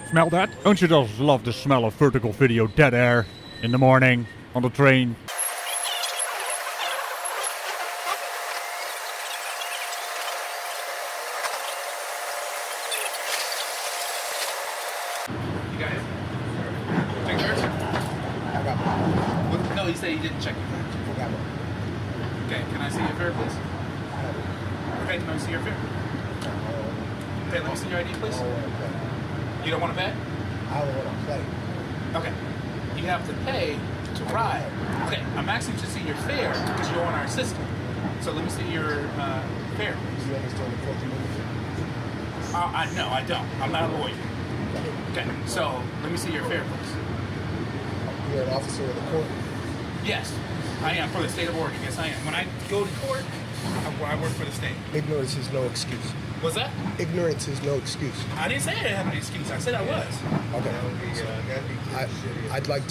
Smell that? Don't you just love the smell of vertical video dead air in the morning on the train? You guys, check yours? I got one. No, you said you didn't check your fare. I got one. Okay, can I see your fare, please? Okay, can I see your fare? Okay, let me see your ID, please. You don't want to pay? I don't want to play. Okay. You have to pay to ride. Okay, I'm asking you to see your fare because you're on our system. So let me see your fare, please. You understand the 14 minutes? No, I don't. I'm not a lawyer. Okay, so let me see your fare, please. You're an officer of the court? Yes, I am for the state of Oregon. Yes, I am. When I go to court, I work for the state. Ignorance is no excuse. What's that? Ignorance is no excuse. I didn't say I didn't have an excuse. I said I was. Okay. So I'd like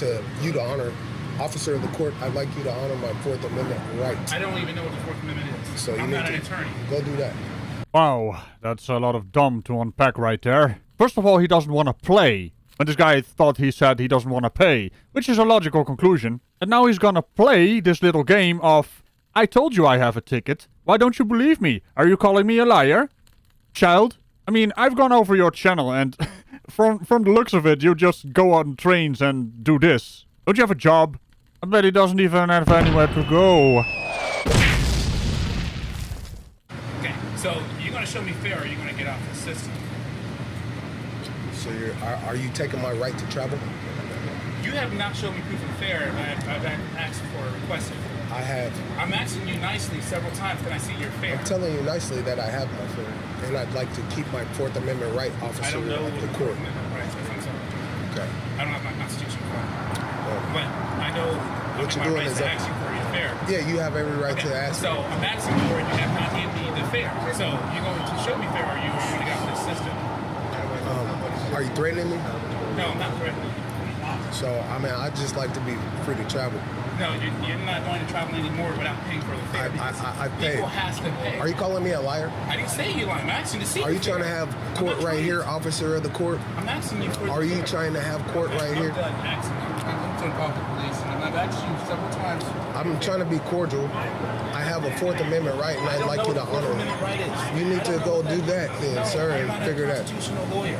you to honor, officer of the court, I'd like you to honor my Fourth Amendment right. I don't even know what the Fourth Amendment is. So I'm not an attorney. Go do that. Wow, that's a lot of dumb to unpack right there. First of all, he doesn't want to play. When this guy thought he said he doesn't want to pay, which is a logical conclusion. And now he's gonna play this little game of, I told you I have a ticket. Why don't you believe me? Are you calling me a liar? Child? I mean, I've gone over your channel and from the looks of it, you just go on trains and do this. Don't you have a job? I bet he doesn't even have anywhere to go. Okay, so you're gonna show me fare or you're gonna get off the system? So are you taking my right to travel? You have not shown me proof of fare. I've asked for a request. I have. I'm asking you nicely several times. Can I see your fare? I'm telling you nicely that I have my fare, and I'd like to keep my Fourth Amendment right, I officer don't know of what the the court. Fourth Amendment rights is. I'm sorry. Okay. I don't have my constitution. Well, But I know What you're my doing rights is to ask you for your fare. yeah, you have every right to ask. So I'm asking you, or you have not given me the fare. So you're going to show me fare, or you're going to get off this system? Are you threatening me? No, I'm not threatening you. So, I mean, I'd just like to be free to travel. No, you're not going to travel anymore without paying for the fare. I pay. People has to pay. Are you calling me a liar? I didn't say you lying. I'm asking to see. Are you trying to have court right here, officer of the court? I'm asking you for. Are you trying to have court right here? I'm done asking. I'm going to call the police, and I've asked you several times. I'm trying to be cordial. I have a Fourth Amendment right, and I'd like you to honor it. Right You need to go do that then, sir, and figure that. Constitutional lawyer.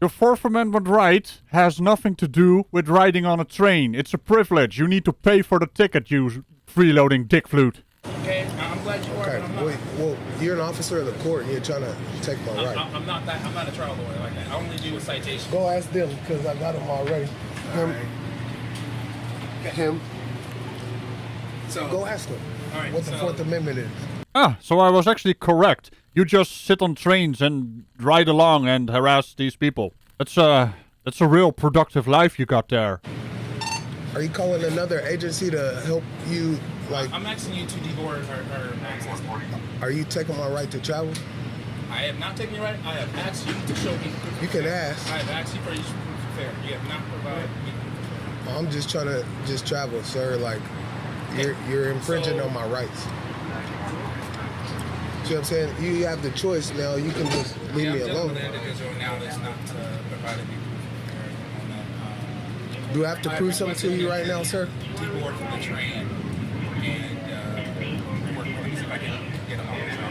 Your Fourth Amendment right has nothing to do with riding on a train. It's a privilege. You need to pay for the ticket, you freeloading dick flute. Okay, I'm glad you are. Okay, But I'm not. well, you're an officer of the court, and you're trying to take my right. I'm not that. I'm not a trial lawyer like that. I only do a citation. Go ask them, because I got them already. Him. So Go ask them All right, what the so- Fourth Amendment is. Ah, so I was actually correct. You just sit on trains and ride along and harass these people. That's a real productive life you got there. Are you calling another agency to help you, like, I'm asking you to deboard our access. are you taking my right to travel? I have not taken your right. I have asked you to show me. You can ask. I have asked you for your proof of fare. You have not provided me proof of fare. I'm just trying to just travel, sir. Like, you're infringing on my rights. See what I'm saying? You have the choice now. You can just leave me I'm dealing alone. with an individual now that's not providing me proof of fare on that. Do I have to prove something to you right now, sir? Deboard from the train and work. Let me see if I can get him on the train.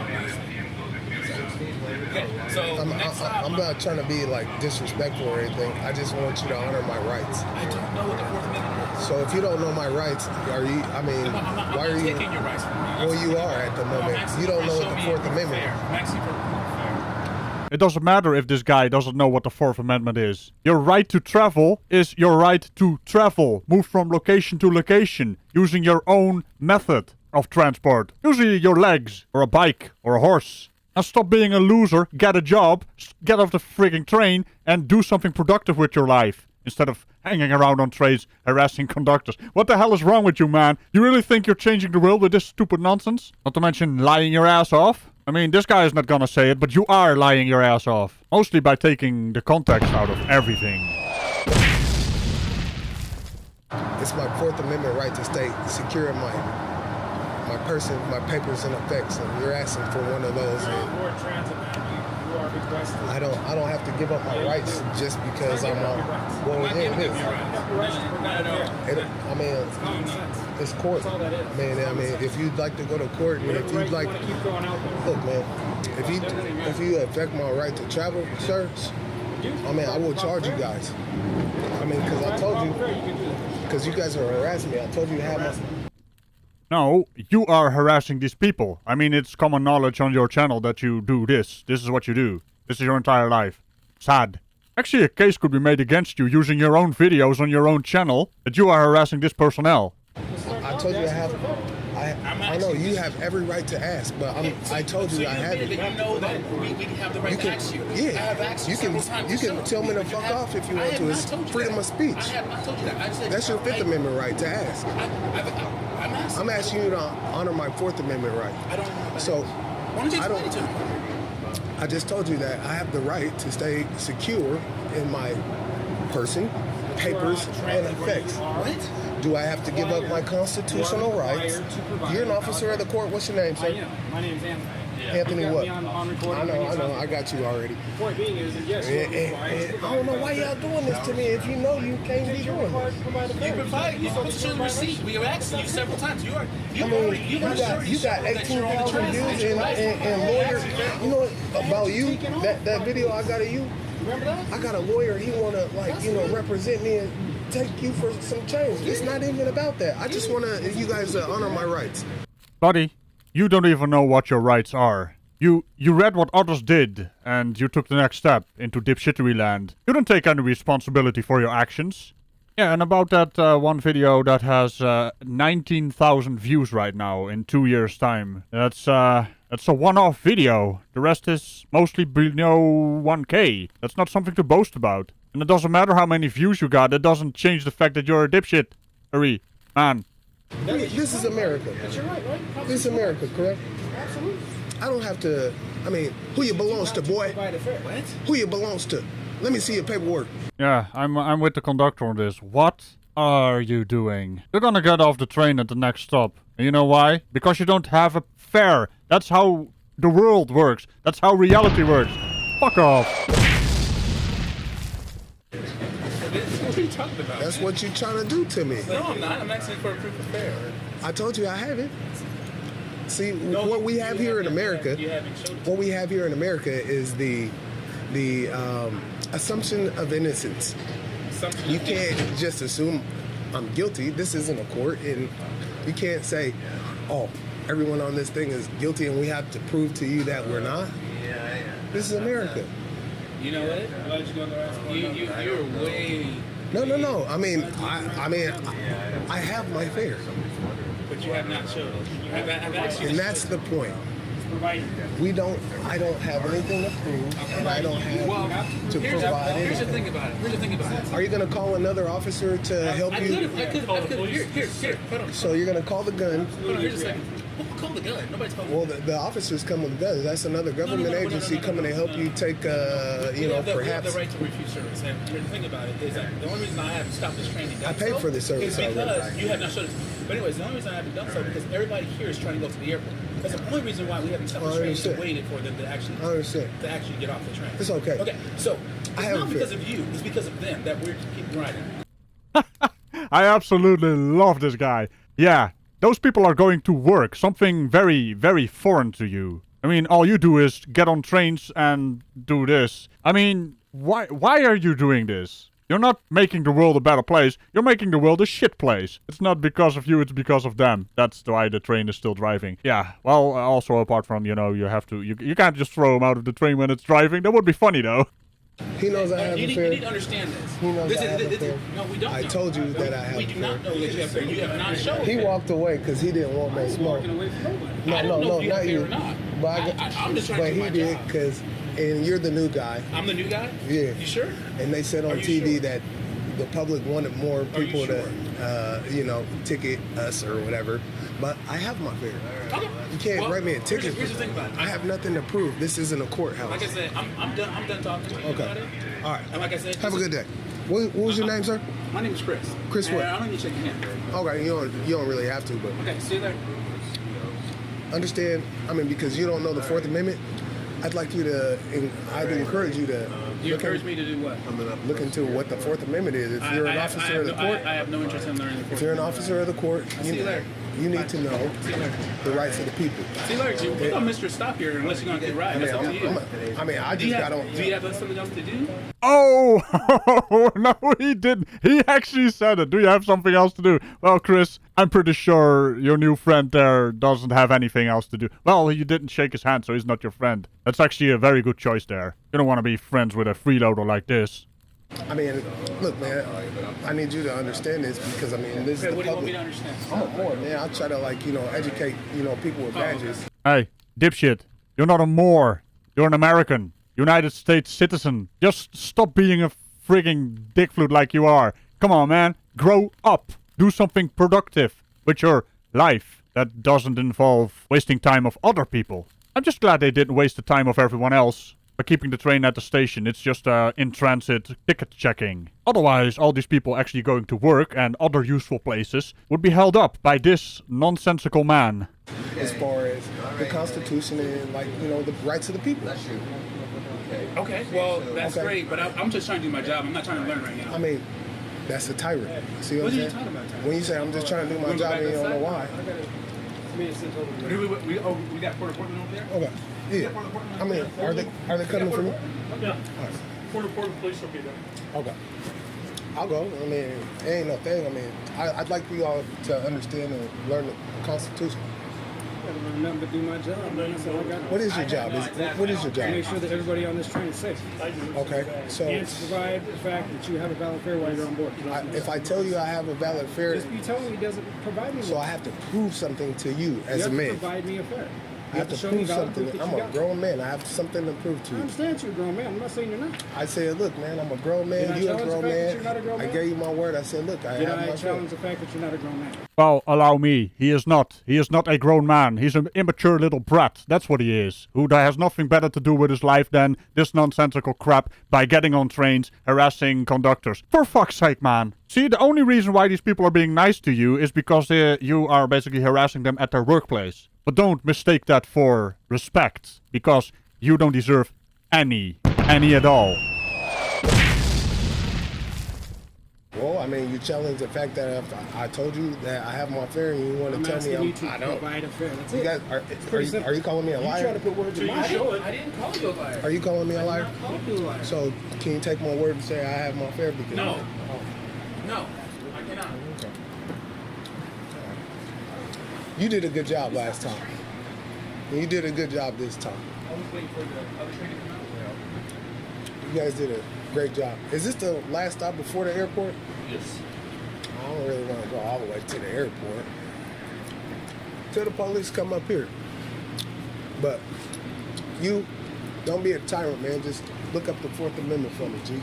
Okay, so next stop. I'm not trying to be like disrespectful or anything. I just want you to honor my rights. I don't know what the Fourth Amendment is. So if you don't know my rights, are you? I mean, why are you? Taking your rights from me. Well, you are at the moment. You don't know what the Fourth Amendment is. I'm asking for proof of fare. It doesn't matter if this guy doesn't know what the Fourth Amendment is. Your right to travel is your right to travel. Move from location to location using your own method of transport. Usually your legs, or a bike, or a horse. Now stop being a loser, get a job, get off the frigging train, and do something productive with your life. Instead of hanging around on trains, harassing conductors. What the hell is wrong with you, man? You really think you're changing the world with this stupid nonsense? Not to mention lying your ass off? I mean, this guy is not gonna say it, but you are lying your ass off. Mostly by taking the context out of everything. It's my Fourth Amendment right to stay secure in my person, my papers and effects, and you're asking for one of those. Board transit, man. You are requested. I don't have to give up my rights just because I'm on. Well, it is. I mean, it's court. I mean, if you'd like to go to court, and if you'd like, look, man, if you affect my right to travel, sir, I mean, I will charge you guys. I mean, because I told you, because you guys are harassing me. I told you to have my. No, you are harassing these people. I mean, it's common knowledge on your channel that you do this. This is what you do. This is your entire life. Sad. Actually, a case could be made against you using your own videos on your own channel that you are harassing this personnel. I told you I have. I know you have every right to ask, but I told you I have it. You know that we have the right to ask you. Yeah, I have asked you can tell me to fuck off if you want to. It's freedom of speech. I have not told you that. I said That's your Fifth Amendment right to ask. I'm asking you to honor my Fourth Amendment right. I don't. So Why don't you explain it to me? I just told you that I have the right to stay secure in my person, papers, and effects. What? Do I have to give up my constitutional rights? You're an officer of the court. What's your name, sir? I am. My name is Anthony. Anthony what? On recording. I know. I got you already. The point being is that yes, I don't know why y'all doing this to me. If you know you can't be doing this. You provide. You're supposed to show the receipt. We have asked you several times. You got 18,000 views and lawyers. You know about you? That video I got of you. Remember that? I got a lawyer. He wanna represent me and take you for some change. It's not even about that. I just wanna you guys honor my rights. Buddy, you don't even know what your rights are. You read what others did, and you took the next step into dipshittery land. You don't take any responsibility for your actions. Yeah, and about that one video that has 19,000 views right now in 2 years' time. That's a one-off video. The rest is mostly below 1K. That's not something to boast about. And it doesn't matter how many views you got. It doesn't change the fact that you're a dipshit. Hurry, man. This is America. But you're right? This is America, correct? Absolutely. I don't have to. I mean, who you belongs to, boy? What? Who you belongs to? Let me see your paperwork. Yeah, I'm with the conductor on this. What are you doing? You're gonna get off the train at the next stop. And you know why? Because you don't have a fare. That's how the world works. That's how reality works. Fuck off. What are you talking about? That's what you're trying to do to me. No, I'm not. I'm asking for a proof of fare. I told you I have it. See, what we have here in America, is the assumption of innocence. You can't just assume I'm guilty. This isn't a court, and you can't say, oh, everyone on this thing is guilty, and we have to prove to you that we're not. This is America. You know what? You're way. No. I mean, I have my fare. But you have not showed us. I've asked you. And that's the point. I don't have anything to prove, and I don't have to provide anything. Here's the thing about it. Are you going to call another officer to help you? I could. Here. Hold on. So you're going to call the gun. Hold on, here's a second. Call the gun. Nobody's calling. Well, the officers come with guns. That's another government agency coming to help you take, perhaps. We have the right to refuse service. And the thing about it is that the only reason I haven't stopped this training I paid for the service is because already. you have not showed it. But anyways, the only reason I haven't done so is because everybody here is trying to go to the airport. That's the only reason why we haven't stopped the training and waited for them to actually get off the train. It's okay. Okay, so it's not because of you. It's because of them that we're keeping riding. I absolutely love this guy. Yeah, those people are going to work. Something very, very foreign to you. I mean, all you do is get on trains and do this. I mean, why are you doing this? You're not making the world a better place. You're making the world a shit place. It's not because of you, it's because of them. That's why the train is still driving. Yeah, well, also apart from, you can't just throw him out of the train when it's driving. That would be funny, though. He knows I have a fare. You need to understand this. He knows I have a fare. No, we don't. I told you that I have We a do fare. not know that you have fare. You have not shown He fare. walked away because he didn't want no smoke. I don't know if you have not fare you. or not. But I'm just trying to but do he my did job. because, and you're the new guy. I'm the new guy? Yeah. You sure? And they said on Are you TV sure? that the public wanted more people to, ticket us or whatever. But I have my fare. Okay. You can't write me a ticket. Here's the thing about it. I have nothing to prove. This isn't a courthouse. Like I said, I'm done talking to you Okay. about it. All right. And like I said, Have a good day. What was your name, sir? My name is Chris. Chris what? I don't need to shake your hand. Okay, you don't really have to, but Okay, see you there. understand. I mean, because you don't know the Fourth Amendment, I'd like you to. I'd encourage you to. You encourage me to do what? Look into what the Fourth Amendment is. If you're an officer of the court, I have no interest in learning the Fourth if you're an officer of the court, you need to know the rights of the people. See, Larry, you don't miss your stop here unless you're going to get right. That's up to you. I just got on. Do you have something else to do? Oh, no, he didn't. He actually said it. Do you have something else to do? Well, Chris, I'm pretty sure your new friend there doesn't have anything else to do. Well, you didn't shake his hand, so he's not your friend. That's actually a very good choice there. You don't want to be friends with a freeloader like this. I mean, look, man, I need you to understand this because, I mean, this is the What do you want me public. to understand? I'm a Moor, man. I try to, like, educate, people with badges. Hey, dipshit, you're not a Moor. You're an American, United States citizen. Just stop being a frigging dick flute like you are. Come on, man. Grow up. Do something productive with your life that doesn't involve wasting time of other people. I'm just glad they didn't waste the time of everyone else by keeping the train at the station. It's just in-transit ticket checking. Otherwise, all these people actually going to work and other useful places would be held up by this nonsensical man. As far as the Constitution and, the rights of the people. Okay, well, that's great, but I'm just trying to do my job. I'm not trying to learn right now. I mean, that's a tyrant. See what What I'm are you saying? talking about, tyrant? When you say I'm just trying to do my job and you don't know why. We got Port of Portland over there? Okay. Yeah. I mean, are they coming for me? Yeah. Portland police will be there. Okay. I'll go. I mean, it ain't no thing. I mean, I'd like for you all to understand and learn the Constitution. I don't have nothing but do my job, man. That's all I got. What is your job? What is your Make job? sure that everybody on this train is safe. Okay. So And to provide the fact that you have a valid fare while you're on board. if I tell you I have a valid fare, Just you tell me he doesn't provide me with so I have to prove something to you as a you have to man. provide me a fare. I have to show me prove valid something. proof that I'm you a got. grown man. I have something to prove to I you. understand you're a grown man. I'm not saying you're not. I said, look, man, I'm a grown man. Did I You a challenge grown the fact that man. you're not a grown I man? gave you my word. I said, look, I Did have I my challenge fare. the fact that you're not a grown man? Well, allow me. He is not. He is not a grown man. He's an immature little brat. That's what he is. Who has nothing better to do with his life than this nonsensical crap by getting on trains, harassing conductors. For fuck's sake, man. See, the only reason why these people are being nice to you is because you are basically harassing them at their workplace. But don't mistake that for respect, because you don't deserve any at all. Well, I mean, you challenge the fact that if I told you that I have my fare and you want I'm to tell asking me you to I don't. provide a fare. That's You it. guys, pretty simple. are you calling me a You try to liar? put words in my mouth. I didn't call you a liar. Are you calling me a liar? Don't be a liar. So, can you take my word and say I have my fare? Because No. No, I cannot. Okay. You did a good job last time. And you did a good job this time. I'm just waiting for the other train to come out. You guys did a great job. Is this the last stop before the airport? Yes. I don't really want to go all the way to the airport. Till the police come up here. But you, don't be a tyrant, man. Just look up the Fourth Amendment for me, G.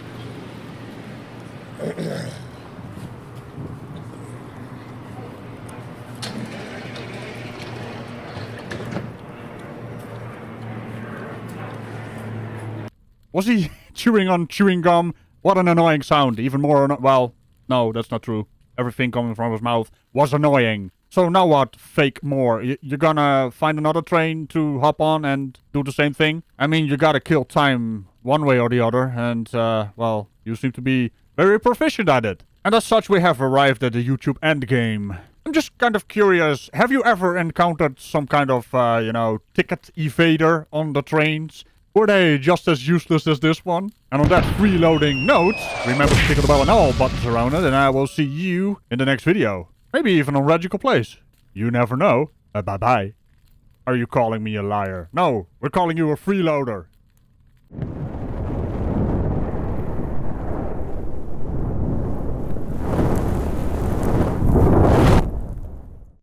Was he chewing on chewing gum? What an annoying sound. Even more, well, no, that's not true. Everything coming from his mouth was annoying. So now what, fake Moor? You're gonna find another train to hop on and do the same thing? I mean, you gotta kill time one way or the other, and, well, you seem to be very proficient at it. And as such, we have arrived at the YouTube endgame. I'm just kind of curious, have you ever encountered some kind of, ticket evader on the trains? Were they just as useless as this one? And on that freeloading note, remember to click on the bell and all buttons around it, and I will see you in the next video. Maybe even on Ragical Place. You never know. Bye-bye. Are you calling me a liar? No, we're calling you a freeloader.